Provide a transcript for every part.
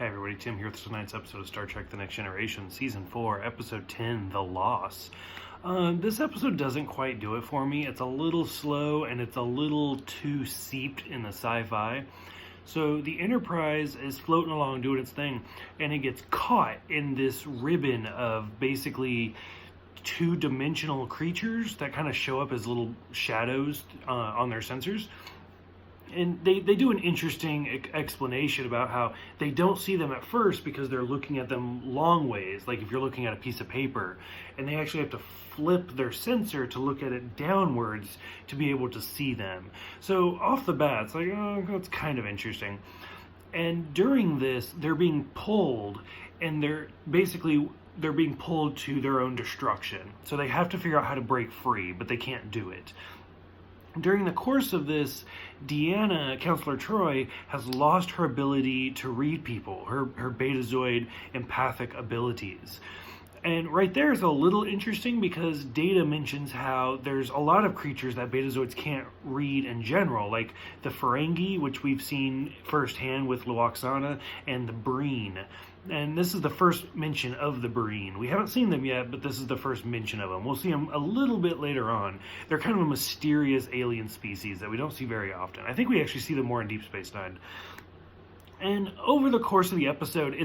Hey everybody, Tim here with tonight's episode of Star Trek The Next Generation, Season 4, Episode 10, The Loss. This episode doesn't quite do it for me. It's a little slow and it's a little too seeped in the sci-fi. So the Enterprise is floating along doing its thing, and it gets caught in this ribbon of basically two-dimensional creatures that kind of show up as little shadows on their sensors. And they do an interesting explanation about how they don't see them at first because they're looking at them long ways, like if you're looking at a piece of paper, and they actually have to flip their sensor to look at it downwards to be able to see them. So off the bat, it's like, oh, that's kind of interesting. And during this, they're being pulled, and they're being pulled to their own destruction. So they have to figure out how to break free, but they can't do it. During the course of this, Deanna, Counselor Troi, has lost her ability to read people, her Betazoid empathic abilities. And right there is a little interesting because Data mentions how there's a lot of creatures that Betazoids can't read in general, like the Ferengi, which we've seen firsthand with Luoxana, and the Breen. And this is the first mention of the Breen. We haven't seen them yet, but this is the first mention of them. We'll see them a little bit later on. They're kind of a mysterious alien species that we don't see very often. I think we actually see them more in Deep Space Nine. And over the course of the episode,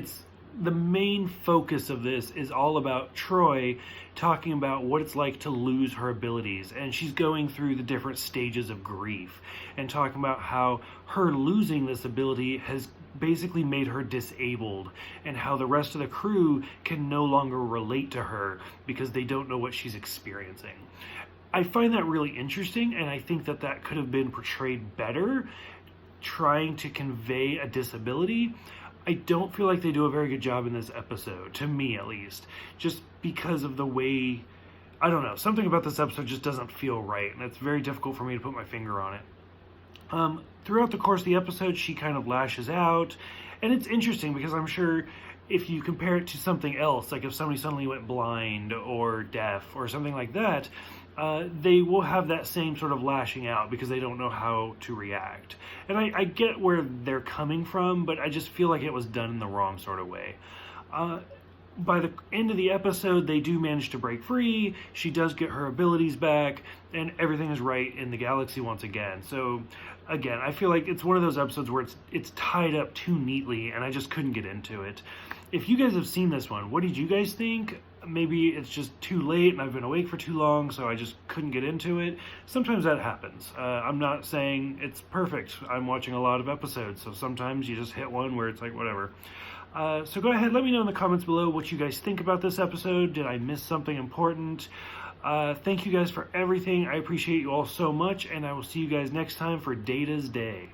the main focus of this is all about Troi talking about what it's like to lose her abilities, and she's going through the different stages of grief and talking about how her losing this ability has basically made her disabled, and how the rest of the crew can no longer relate to her because they don't know what she's experiencing. I find that really interesting, and I think that could have been portrayed better, trying to convey a disability. I don't feel like they do a very good job in this episode, to me at least, just because of the way, I don't know, something about this episode just doesn't feel right, and it's very difficult for me to put my finger on it. Throughout the course of the episode, she kind of lashes out, and it's interesting because I'm sure if you compare it to something else, like if somebody suddenly went blind or deaf or something like that, they will have that same sort of lashing out because they don't know how to react. And I get where they're coming from, but I just feel like it was done in the wrong sort of way. By the end of the episode, they do manage to break free. She does get her abilities back, and everything is right in the galaxy once again. So, again, I feel like it's one of those episodes where it's tied up too neatly, and I just couldn't get into it. If you guys have seen this one, what did you guys think? Maybe it's just too late and I've been awake for too long, so I just couldn't get into it. Sometimes that happens. I'm not saying it's perfect. I'm watching a lot of episodes, so sometimes you just hit one where it's like, whatever. So go ahead, let me know in the comments below what you guys think about this episode. Did I miss something important? Thank you guys for everything. I appreciate you all so much, and I will see you guys next time for Data's Day.